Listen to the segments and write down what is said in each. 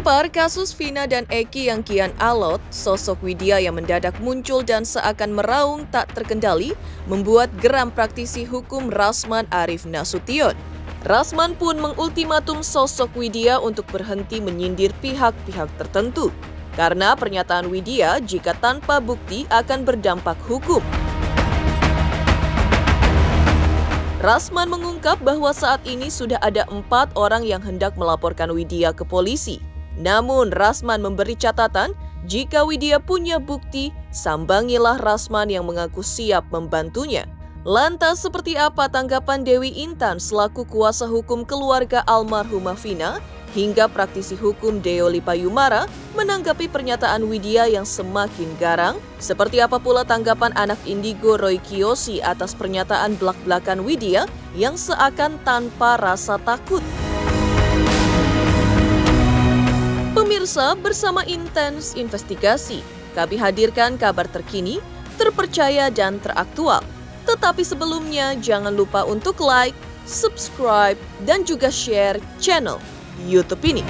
Terhampar kasus Vina dan Eki yang kian alot, sosok Widya yang mendadak muncul dan seakan meraung tak terkendali membuat geram praktisi hukum Rasman Arif Nasution. Rasman pun mengultimatum sosok Widya untuk berhenti menyindir pihak-pihak tertentu. Karena pernyataan Widya jika tanpa bukti akan berdampak hukum. Rasman mengungkap bahwa saat ini sudah ada 4 orang yang hendak melaporkan Widya ke polisi. Namun Rasman memberi catatan, jika Widya punya bukti, sambangilah Rasman yang mengaku siap membantunya. Lantas seperti apa tanggapan Dewi Intan selaku kuasa hukum keluarga almarhumah Vina hingga praktisi hukum Deo Lipayumara menanggapi pernyataan Widya yang semakin garang? Seperti apa pula tanggapan anak Indigo Roy Kiyoshi atas pernyataan blak-blakan Widya yang seakan tanpa rasa takut? Pemirsa, bersama Intens Investigasi, kami hadirkan kabar terkini, terpercaya dan teraktual. Tetapi sebelumnya jangan lupa untuk like, subscribe, dan juga share channel YouTube ini.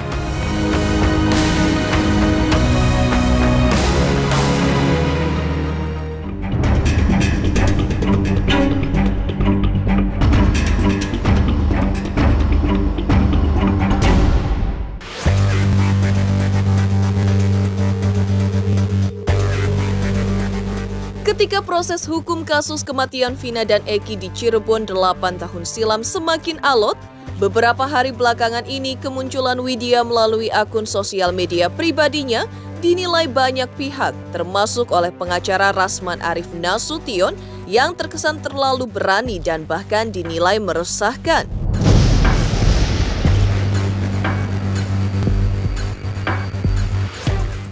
Ketika proses hukum kasus kematian Vina dan Eki di Cirebon 8 tahun silam semakin alot, beberapa hari belakangan ini kemunculan Widya melalui akun sosial media pribadinya dinilai banyak pihak, termasuk oleh pengacara Rasman Arif Nasution yang terkesan terlalu berani dan bahkan dinilai meresahkan.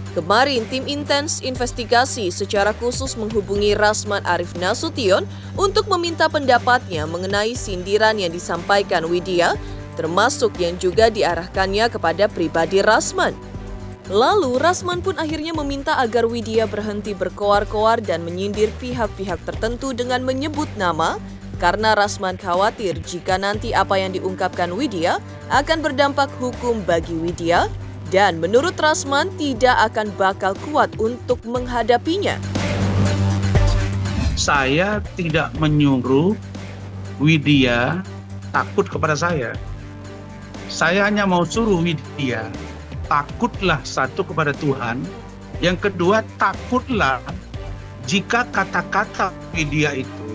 Kemarin, tim Intens Investigasi secara khusus menghubungi Rasman Arif Nasution untuk meminta pendapatnya mengenai sindiran yang disampaikan Widya, termasuk yang juga diarahkannya kepada pribadi Rasman. Lalu, Rasman pun akhirnya meminta agar Widya berhenti berkoar-koar dan menyindir pihak-pihak tertentu dengan menyebut nama, karena Rasman khawatir jika nanti apa yang diungkapkan Widya akan berdampak hukum bagi Widya, dan menurut Rasman tidak akan bakal kuat untuk menghadapinya. Saya tidak menyuruh Widya takut kepada saya. Saya hanya mau suruh Widya takutlah satu kepada Tuhan. Yang kedua, takutlah jika kata-kata Widya itu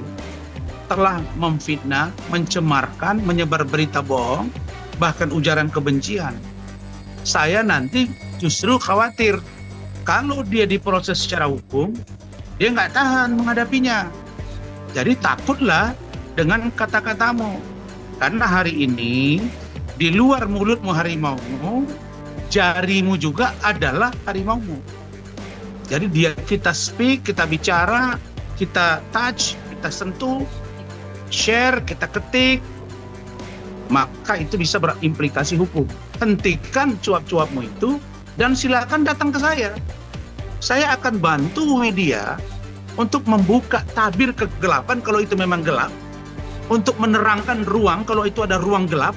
telah memfitnah, mencemarkan, menyebar berita bohong, bahkan ujaran kebencian. Saya nanti justru khawatir kalau dia diproses secara hukum, dia nggak tahan menghadapinya. Jadi takutlah dengan kata-katamu. Karena hari ini di luar mulutmu harimaumu, jarimu juga adalah harimaumu. Jadi kita speak, kita bicara, kita touch, kita sentuh, share, kita ketik, maka itu bisa berimplikasi hukum. Hentikan cuap-cuapmu itu dan silakan datang ke saya. Saya akan bantu Widya untuk membuka tabir kegelapan kalau itu memang gelap, untuk menerangkan ruang kalau itu ada ruang gelap,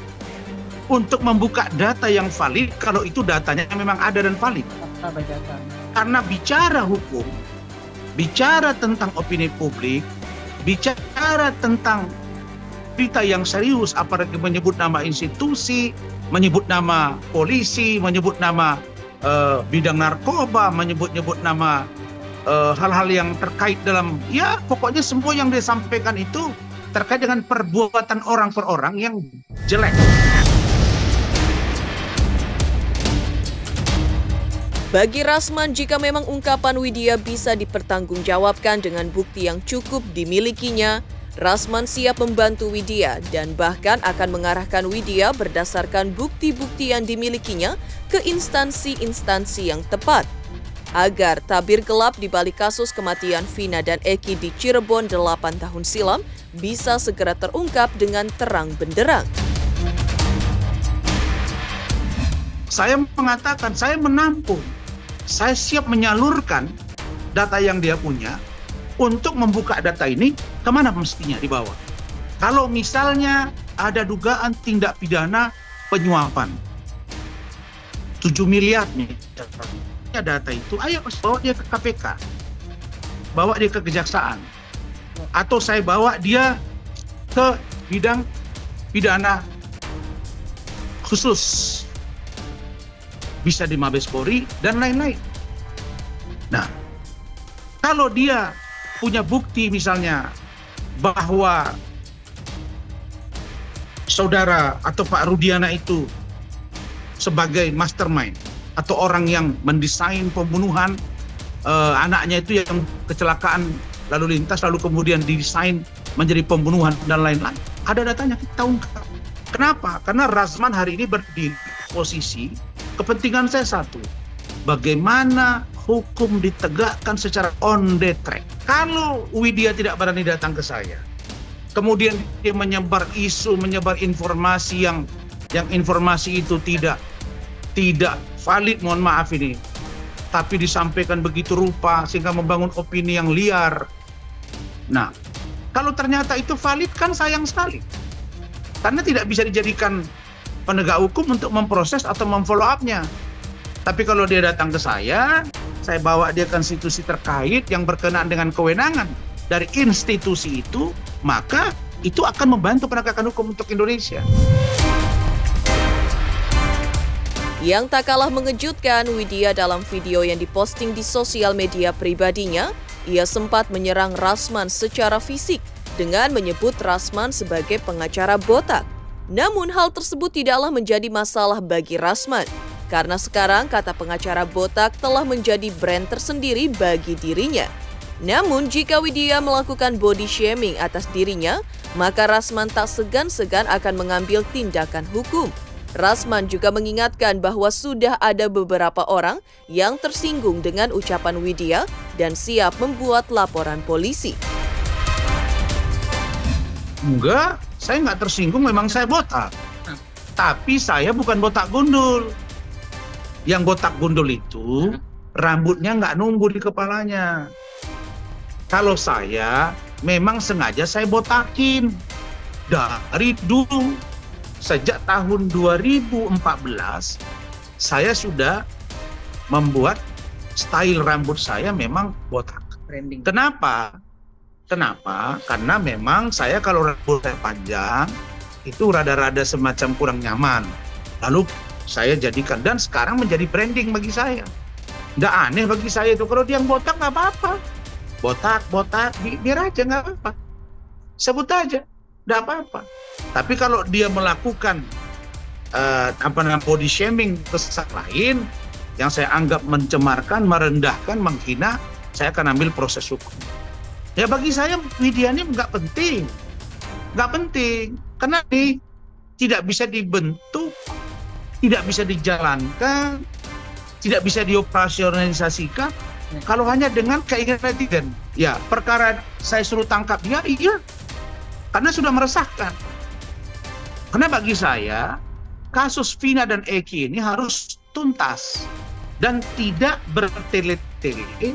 untuk membuka data yang valid kalau itu datanya memang ada dan valid. Karena bicara hukum, bicara tentang opini publik, bicara tentang berita yang serius, apalagi menyebut nama institusi, menyebut nama polisi, menyebut nama bidang narkoba, menyebut nama hal-hal yang terkait dalam, ya pokoknya semua yang disampaikan itu terkait dengan perbuatan orang per orang yang jelek. Bagi Rasman, jika memang ungkapan Widya bisa dipertanggungjawabkan dengan bukti yang cukup dimilikinya, Rasman siap membantu Widya dan bahkan akan mengarahkan Widya berdasarkan bukti-bukti yang dimilikinya ke instansi-instansi yang tepat, agar tabir gelap di balik kasus kematian Vina dan Eki di Cirebon 8 tahun silam bisa segera terungkap dengan terang benderang. Saya mengatakan, saya menampung, saya siap menyalurkan data yang dia punya untuk membuka data ini kemana mestinya dibawa. Kalau misalnya ada dugaan tindak pidana penyuapan, 7 miliar misalnya data itu, ayo bawa dia ke KPK, bawa dia ke kejaksaan, atau saya bawa dia ke bidang pidana khusus, bisa di Mabes Polri dan lain-lain. Nah, kalau dia punya bukti misalnya bahwa saudara atau Pak Rudiana itu sebagai mastermind atau orang yang mendesain pembunuhan anaknya itu yang kecelakaan lalu lintas, lalu kemudian didesain menjadi pembunuhan dan lain-lain, ada datanya, kita ungkap. Kenapa? Karena Rasman hari ini berdiri posisi kepentingan saya satu, bagaimana hukum ditegakkan secara on the track. Kalau Widya tidak berani datang ke saya, kemudian dia menyebar isu, menyebar informasi yang informasi itu tidak valid, mohon maaf ini, tapi disampaikan begitu rupa sehingga membangun opini yang liar. Nah, kalau ternyata itu valid kan sayang sekali, karena tidak bisa dijadikan penegak hukum untuk memproses atau memfollow up-nya. Tapi kalau dia datang ke saya bawa dia ke institusi terkait yang berkenaan dengan kewenangan dari institusi itu, maka itu akan membantu penegakan hukum untuk Indonesia. Yang tak kalah mengejutkan, Widya dalam video yang diposting di sosial media pribadinya, ia sempat menyerang Rasman secara fisik dengan menyebut Rasman sebagai pengacara botak. Namun hal tersebut tidaklah menjadi masalah bagi Rasman, karena sekarang kata pengacara botak telah menjadi brand tersendiri bagi dirinya. Namun jika Widya melakukan body shaming atas dirinya, maka Rasman tak segan-segan akan mengambil tindakan hukum. Rasman juga mengingatkan bahwa sudah ada beberapa orang yang tersinggung dengan ucapan Widya dan siap membuat laporan polisi. Enggak, saya nggak tersinggung, memang saya botak. Tapi saya bukan botak gundul. Yang botak gundul itu rambutnya nggak numbuh di kepalanya. Kalau saya memang sengaja saya botakin dari dulu. Sejak tahun 2014 saya sudah membuat style rambut saya memang botak. Branding. Kenapa? Karena memang saya kalau rambut saya panjang itu rada-rada semacam kurang nyaman. Lalu saya jadikan, dan sekarang menjadi branding bagi saya. Nggak aneh bagi saya itu, kalau dia yang botak nggak apa-apa. Botak, biar aja nggak apa-apa. Sebut aja, nggak apa-apa. Tapi kalau dia melakukan body shaming ke sesama lain yang saya anggap mencemarkan, merendahkan, menghina, saya akan ambil proses hukum. Ya bagi saya Widya ini nggak penting, karena ini tidak bisa dibentuk, tidak bisa dijalankan, tidak bisa dioperasionalisasikan kalau hanya dengan keinginan netizen. Ya perkara saya suruh tangkap dia, iya, karena sudah meresahkan. Karena bagi saya kasus Vina dan Eki ini harus tuntas dan tidak bertele-tele,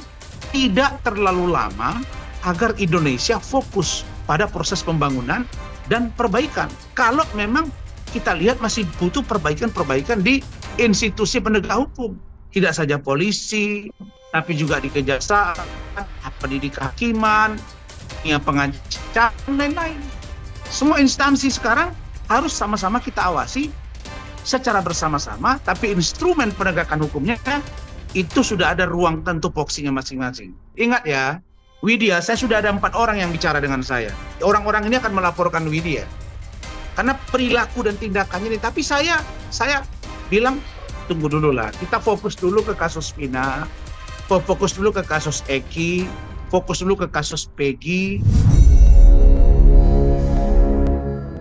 tidak terlalu lama, agar Indonesia fokus pada proses pembangunan dan perbaikan. Kalau memang kita lihat masih butuh perbaikan di institusi penegak hukum, tidak saja polisi, tapi juga di kejaksaan, di kehakiman, pengacara, dan lain-lain. Semua instansi sekarang harus sama-sama kita awasi secara bersama-sama, tapi instrumen penegakan hukumnya itu sudah ada ruang tentu voksinya masing-masing. Ingat ya, Widya, saya sudah ada 4 orang yang bicara dengan saya. Orang-orang ini akan melaporkan Widya karena perilaku dan tindakannya ini. Tapi saya bilang tunggu dulu lah, kita fokus dulu ke kasus Vina, fokus dulu ke kasus Eki, fokus dulu ke kasus Peggy.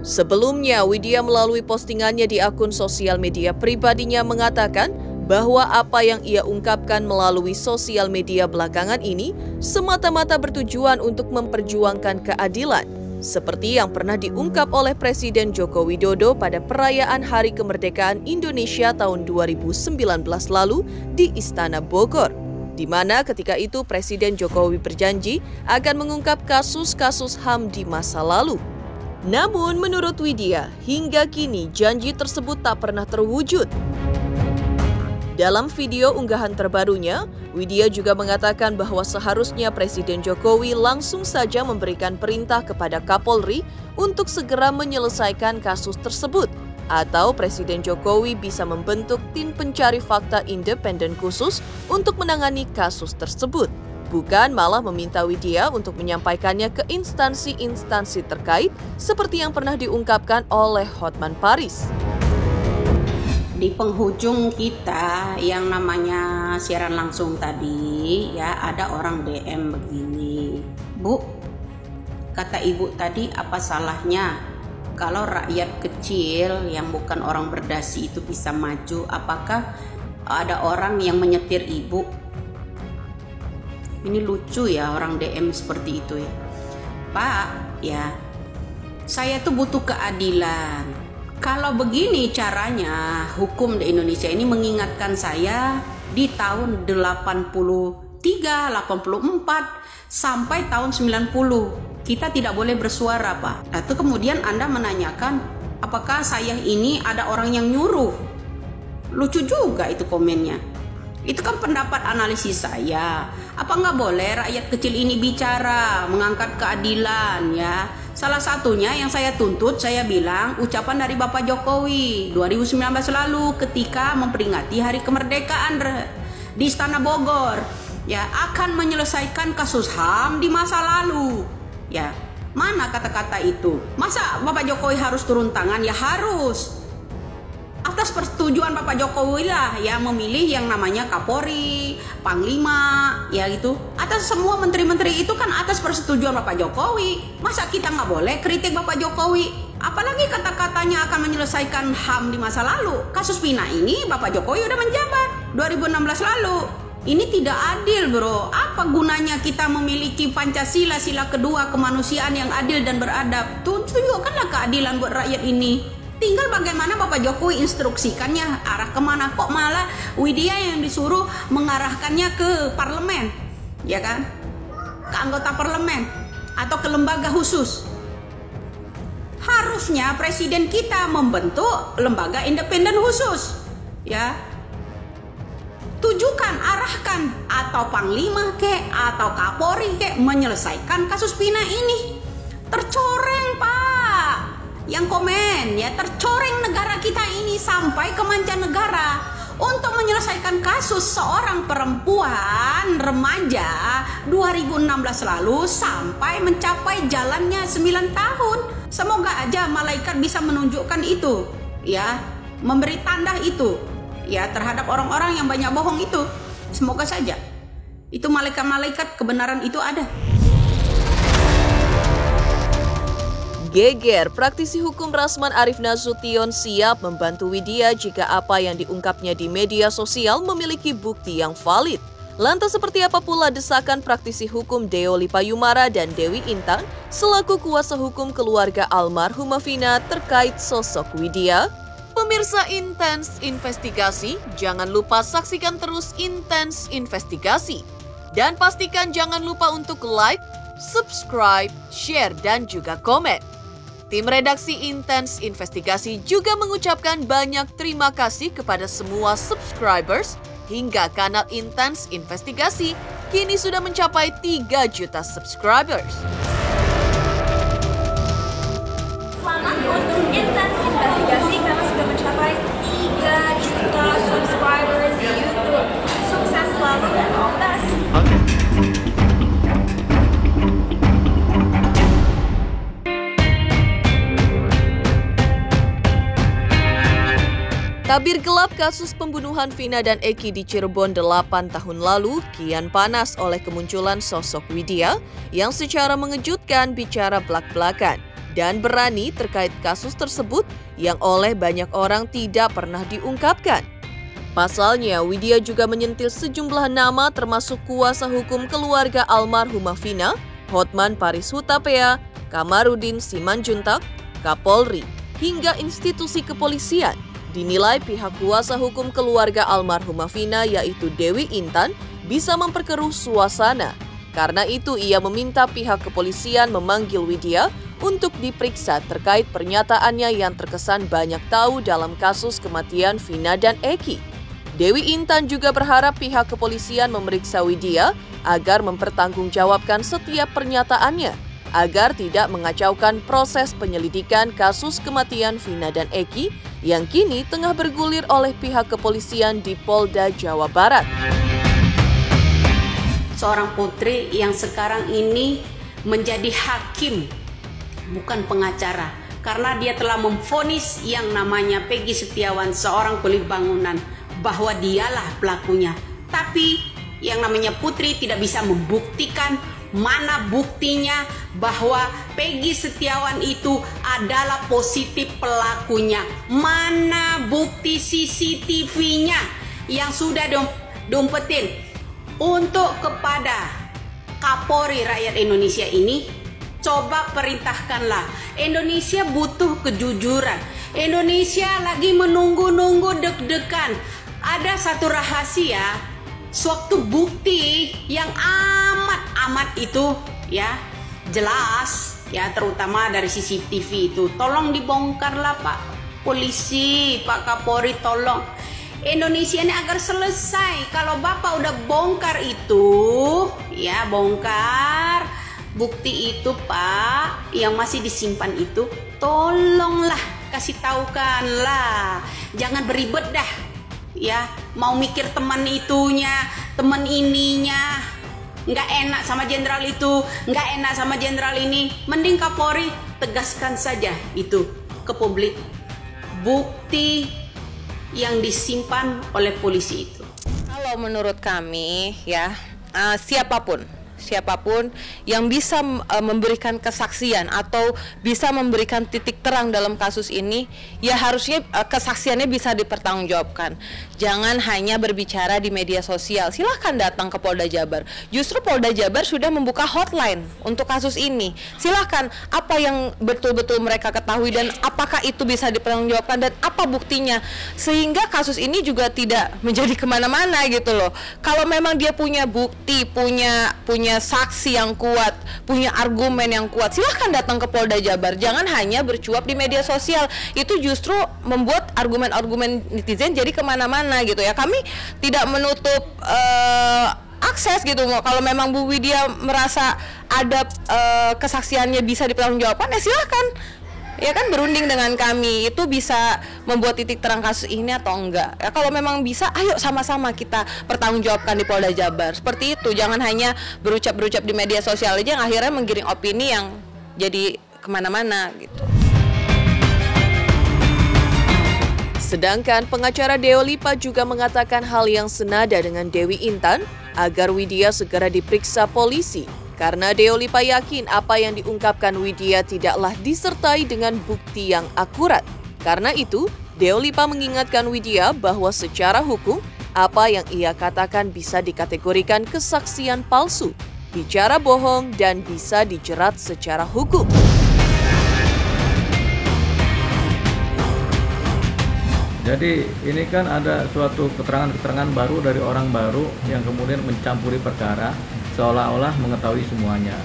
Sebelumnya, Widya melalui postingannya di akun sosial media pribadinya mengatakan bahwa apa yang ia ungkapkan melalui sosial media belakangan ini semata-mata bertujuan untuk memperjuangkan keadilan, seperti yang pernah diungkap oleh Presiden Joko Widodo pada perayaan Hari Kemerdekaan Indonesia tahun 2019 lalu di Istana Bogor, di mana ketika itu Presiden Jokowi berjanji akan mengungkap kasus-kasus HAM di masa lalu. Namun menurut Widya, hingga kini janji tersebut tak pernah terwujud. Dalam video unggahan terbarunya, Widya juga mengatakan bahwa seharusnya Presiden Jokowi langsung saja memberikan perintah kepada Kapolri untuk segera menyelesaikan kasus tersebut, atau Presiden Jokowi bisa membentuk tim pencari fakta independen khusus untuk menangani kasus tersebut, bukan malah meminta Widya untuk menyampaikannya ke instansi-instansi terkait seperti yang pernah diungkapkan oleh Hotman Paris. Di penghujung kita yang namanya siaran langsung tadi, ya ada orang DM begini, Bu, kata ibu tadi apa salahnya kalau rakyat kecil yang bukan orang berdasi itu bisa maju? Apakah ada orang yang menyetir ibu? Ini lucu ya orang DM seperti itu ya. Pak, ya saya tuh butuh keadilan. Kalau begini caranya, hukum di Indonesia ini mengingatkan saya di tahun 83, 84, sampai tahun 90. Kita tidak boleh bersuara, Pak. Itu kemudian Anda menanyakan, apakah saya ini ada orang yang nyuruh? Lucu juga itu komennya. Itu kan pendapat analisis saya. Apa nggak boleh rakyat kecil ini bicara, mengangkat keadilan ya? Salah satunya yang saya tuntut, saya bilang ucapan dari Bapak Jokowi 2019 lalu ketika memperingati Hari Kemerdekaan di Istana Bogor, ya akan menyelesaikan kasus HAM di masa lalu. Ya, mana kata-kata itu? Masa Bapak Jokowi harus turun tangan? Ya harus. Atas persetujuan Bapak Jokowi lah ya memilih yang namanya Kapolri, Panglima, ya gitu. Atas semua menteri-menteri itu kan atas persetujuan Bapak Jokowi. Masa kita nggak boleh kritik Bapak Jokowi? Apalagi kata-katanya akan menyelesaikan HAM di masa lalu. Kasus Pina ini Bapak Jokowi udah menjabat 2016 lalu. Ini tidak adil, bro. Apa gunanya kita memiliki Pancasila, sila kedua, kemanusiaan yang adil dan beradab? Tunjukkanlah keadilan buat rakyat ini. Tinggal bagaimana Bapak Jokowi instruksikannya arah kemana, kok malah Widya yang disuruh mengarahkannya ke parlemen, ya kan? Ke anggota parlemen atau ke lembaga khusus. Harusnya presiden kita membentuk lembaga independen khusus, ya. Tujukan, arahkan atau Panglima kek atau Kapolri kek menyelesaikan kasus Pina ini. Tercoreng, Pak. Yang komen ya, tercoreng negara kita ini sampai ke mancanegara untuk menyelesaikan kasus seorang perempuan remaja 2016 lalu sampai mencapai jalannya 9 tahun. Semoga aja malaikat bisa menunjukkan itu ya, memberi tanda itu ya terhadap orang-orang yang banyak bohong itu. Semoga saja itu malaikat-malaikat kebenaran itu ada. Geger, praktisi hukum Rasman Arief Nasution siap membantu Widya jika apa yang diungkapnya di media sosial memiliki bukti yang valid. Lantas seperti apa pula desakan praktisi hukum Deo Lipayumara dan Dewi Intan selaku kuasa hukum keluarga almarhumah Vina terkait sosok Widya? Pemirsa Intens Investigasi, jangan lupa saksikan terus Intens Investigasi. Dan pastikan jangan lupa untuk like, subscribe, share, dan juga komen. Tim redaksi Intens Investigasi juga mengucapkan banyak terima kasih kepada semua subscribers hingga kanal Intens Investigasi kini sudah mencapai 3 juta subscribers. Selamat untuk Intens Investigasi karena sudah mencapai 3 juta subscribers di YouTube. Sukses selalu dan all the best. Tabir gelap kasus pembunuhan Vina dan Eki di Cirebon 8 tahun lalu kian panas oleh kemunculan sosok Widya yang secara mengejutkan bicara belak-belakan dan berani terkait kasus tersebut yang oleh banyak orang tidak pernah diungkapkan. Pasalnya, Widya juga menyentil sejumlah nama termasuk kuasa hukum keluarga almarhumah Vina, Hotman Paris Hutapea, Kamarudin Simanjuntak, Kapolri, hingga institusi kepolisian. Dinilai pihak kuasa hukum keluarga almarhumah Vina yaitu Dewi Intan bisa memperkeruh suasana. Karena itu ia meminta pihak kepolisian memanggil Widya untuk diperiksa terkait pernyataannya yang terkesan banyak tahu dalam kasus kematian Vina dan Eki. Dewi Intan juga berharap pihak kepolisian memeriksa Widya agar mempertanggungjawabkan setiap pernyataannya, agar tidak mengacaukan proses penyelidikan kasus kematian Vina dan Eki yang kini tengah bergulir oleh pihak kepolisian di Polda Jawa Barat. Seorang putri yang sekarang ini menjadi hakim, bukan pengacara, karena dia telah memvonis yang namanya Peggy Setiawan, seorang kulit bangunan, bahwa dialah pelakunya. Tapi yang namanya putri tidak bisa membuktikan mana buktinya bahwa Peggy Setiawan itu adalah positif pelakunya. Mana bukti CCTV-nya yang sudah diumpetin. Untuk kepada Kapolri rakyat Indonesia ini, coba perintahkanlah. Indonesia butuh kejujuran. Indonesia lagi menunggu-nunggu deg-degan. Ada satu rahasia, suatu bukti yang amat itu ya jelas ya, terutama dari CCTV itu. Tolong dibongkarlah Pak Polisi, Pak Kapolri, tolong. Indonesia ini agar selesai. Kalau Bapak udah bongkar itu, ya bongkar bukti itu Pak, yang masih disimpan itu, tolonglah kasih taukanlah. Jangan beribet dah. Ya, mau mikir teman itunya, teman ininya, nggak enak sama jenderal itu, nggak enak sama jenderal ini. Mending Kapolri tegaskan saja itu ke publik, bukti yang disimpan oleh polisi itu. Kalau menurut kami ya, siapapun yang bisa memberikan kesaksian atau bisa memberikan titik terang dalam kasus ini, ya harusnya kesaksiannya bisa dipertanggungjawabkan. Jangan hanya berbicara di media sosial. Silahkan datang ke Polda Jabar. Justru Polda Jabar sudah membuka hotline untuk kasus ini. Silahkan, apa yang betul-betul mereka ketahui dan apakah itu bisa dipertanggungjawabkan dan apa buktinya, sehingga kasus ini juga tidak menjadi kemana-mana gitu loh. Kalau memang dia punya bukti, punya saksi yang kuat, punya argumen yang kuat, silahkan datang ke Polda Jabar. Jangan hanya bercuap di media sosial. Itu justru membuat argumen-argumen netizen jadi kemana-mana gitu ya. Kami tidak menutup akses gitu. Kalau memang Bu Widya merasa ada kesaksiannya bisa dipertanggungjawabkan, ya silahkan. Ya kan, berunding dengan kami, itu bisa membuat titik terang kasus ini atau enggak. Ya kalau memang bisa, ayo sama-sama kita pertanggungjawabkan di Polda Jabar. Seperti itu, jangan hanya berucap-berucap di media sosial aja yang akhirnya menggiring opini yang jadi kemana-mana gitu. Sedangkan pengacara Deo Lipa juga mengatakan hal yang senada dengan Dewi Intan agar Widya segera diperiksa polisi. Karena Deo Lipa yakin apa yang diungkapkan Widya tidaklah disertai dengan bukti yang akurat. Karena itu, Deo Lipa mengingatkan Widya bahwa secara hukum, apa yang ia katakan bisa dikategorikan kesaksian palsu, bicara bohong, dan bisa dijerat secara hukum. Jadi ini kan ada suatu keterangan-keterangan baru dari orang baru yang kemudian mencampuri perkara seolah-olah mengetahui semuanya.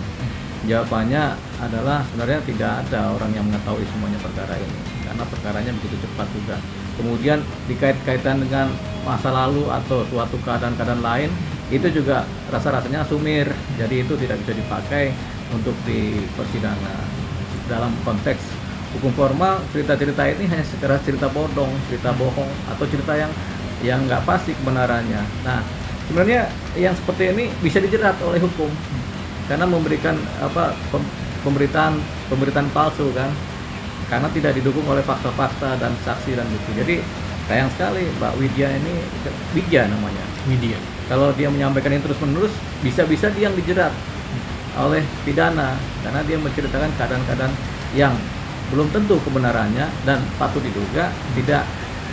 Jawabannya adalah sebenarnya tidak ada orang yang mengetahui semuanya perkara ini, karena perkaranya begitu cepat juga. Kemudian dikait-kaitan dengan masa lalu atau suatu keadaan-keadaan lain, itu juga rasa-rasanya sumir. Jadi itu tidak bisa dipakai untuk di persidangan. Dalam konteks hukum formal, cerita-cerita ini hanya sekedar cerita bodong, cerita bohong, atau cerita yang nggak pasti kebenarannya. Nah, sebenarnya yang seperti ini bisa dijerat oleh hukum karena memberikan pemberitaan palsu kan, karena tidak didukung oleh fakta-fakta dan saksi dan bukti. Jadi sayang sekali Mbak Widya ini, Widya namanya, Widya. Kalau dia menyampaikan ini terus-menerus, bisa-bisa dia yang dijerat oleh pidana karena dia menceritakan keadaan-keadaan yang belum tentu kebenarannya dan patut diduga tidak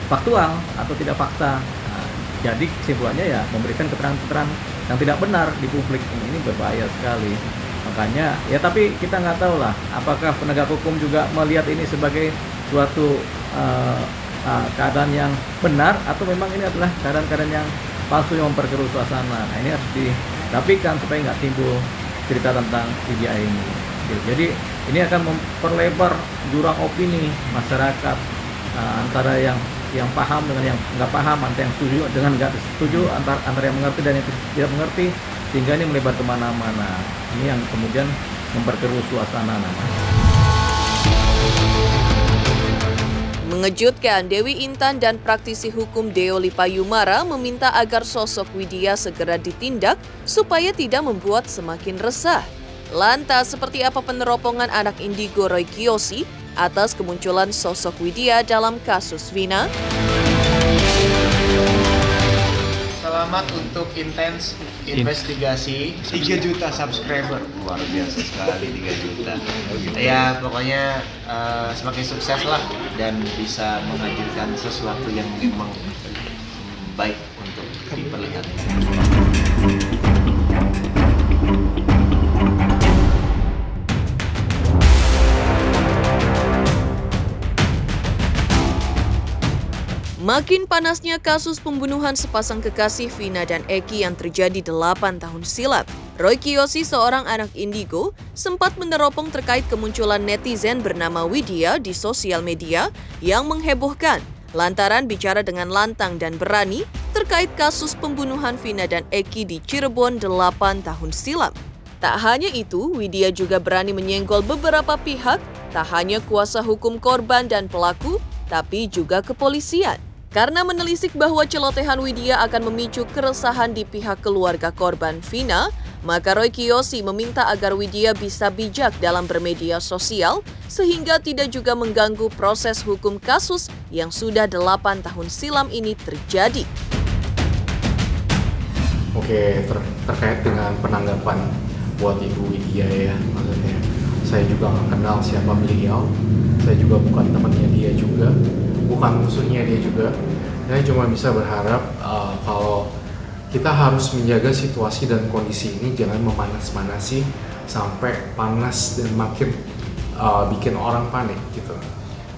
faktual atau tidak fakta. Jadi kesimpulannya ya memberikan keterangan-keterangan yang tidak benar di publik ini berbahaya sekali. Makanya ya, tapi kita nggak tahu lah apakah penegak hukum juga melihat ini sebagai suatu keadaan yang benar atau memang ini adalah keadaan-keadaan yang palsu yang memperkeruh suasana. Nah, ini harus dirapikan supaya nggak timbul cerita tentang Widya ini. Jadi ini akan memperlebar jurang opini masyarakat antara yang yang paham dengan yang nggak paham, antara yang setuju dengan nggak setuju, antara yang mengerti dan yang tidak mengerti, sehingga ini melebar kemana-mana. Ini yang kemudian memperkeruh suasana namanya. Mengejutkan, Dewi Intan dan praktisi hukum Deo Lipayumara meminta agar sosok Widya segera ditindak supaya tidak membuat semakin resah. Lantas, seperti apa peneropongan anak indigo Roy Kiyoshi atas kemunculan sosok Widya dalam kasus Vina? Selamat untuk intens investigasi 3 juta subscriber. Luar biasa sekali 3 juta. Ya pokoknya semakin sukses lah dan bisa menghadirkan sesuatu yang memang baik untuk diperlihatkan. Makin panasnya kasus pembunuhan sepasang kekasih Vina dan Eki yang terjadi 8 tahun silam. Roy Kiyoshi, seorang anak indigo, sempat meneropong terkait kemunculan netizen bernama Widya di sosial media yang menghebohkan lantaran bicara dengan lantang dan berani terkait kasus pembunuhan Vina dan Eki di Cirebon 8 tahun silam. Tak hanya itu, Widya juga berani menyenggol beberapa pihak, tak hanya kuasa hukum korban dan pelaku, tapi juga kepolisian. Karena menelisik bahwa celotehan Widya akan memicu keresahan di pihak keluarga korban Vina, maka Roy Kiyoshi meminta agar Widya bisa bijak dalam bermedia sosial sehingga tidak juga mengganggu proses hukum kasus yang sudah 8 tahun silam ini terjadi. Oke, terkait dengan penanggapan buat Ibu Widya ya, maksudnya saya juga nggak kenal siapa beliau, saya juga bukan temannya dia juga, bukan musuhnya dia juga. Saya cuma bisa berharap kalau kita harus menjaga situasi dan kondisi ini jangan memanas-manasi sampai panas dan makin bikin orang panik gitu.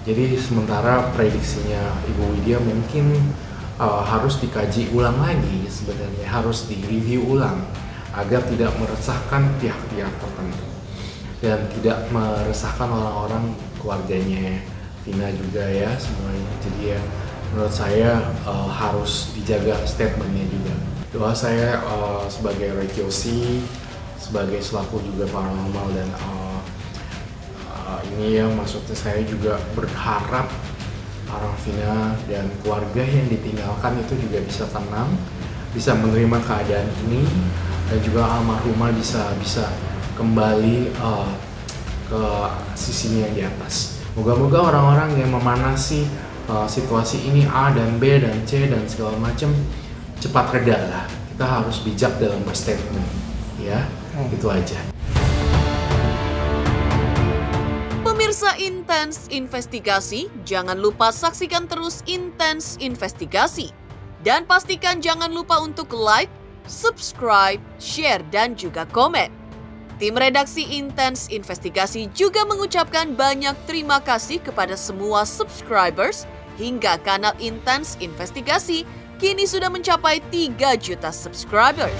Jadi sementara prediksinya Ibu Widya mungkin harus dikaji ulang lagi, sebenarnya harus direview ulang agar tidak meresahkan pihak-pihak tertentu dan tidak meresahkan orang-orang keluarganya, Vina juga ya semuanya. Jadi ya menurut saya harus dijaga statementnya juga. Doa saya sebagai Roy Kiyoshi, sebagai selaku juga paranormal dan ini ya maksudnya saya juga berharap para Vina dan keluarga yang ditinggalkan itu juga bisa tenang, bisa menerima keadaan ini, dan juga almarhumah bisa kembali ke sisinya di atas. Moga-moga orang-orang yang memanasi situasi ini A dan B dan C dan segala macam cepat reda lah. Kita harus bijak dalam berstatement, ya. Itu aja. Pemirsa Intens Investigasi, jangan lupa saksikan terus Intens Investigasi. Dan pastikan jangan lupa untuk like, subscribe, share, dan juga komen. Tim redaksi Intens Investigasi juga mengucapkan banyak terima kasih kepada semua subscribers hingga kanal Intens Investigasi kini sudah mencapai 3 juta subscribers.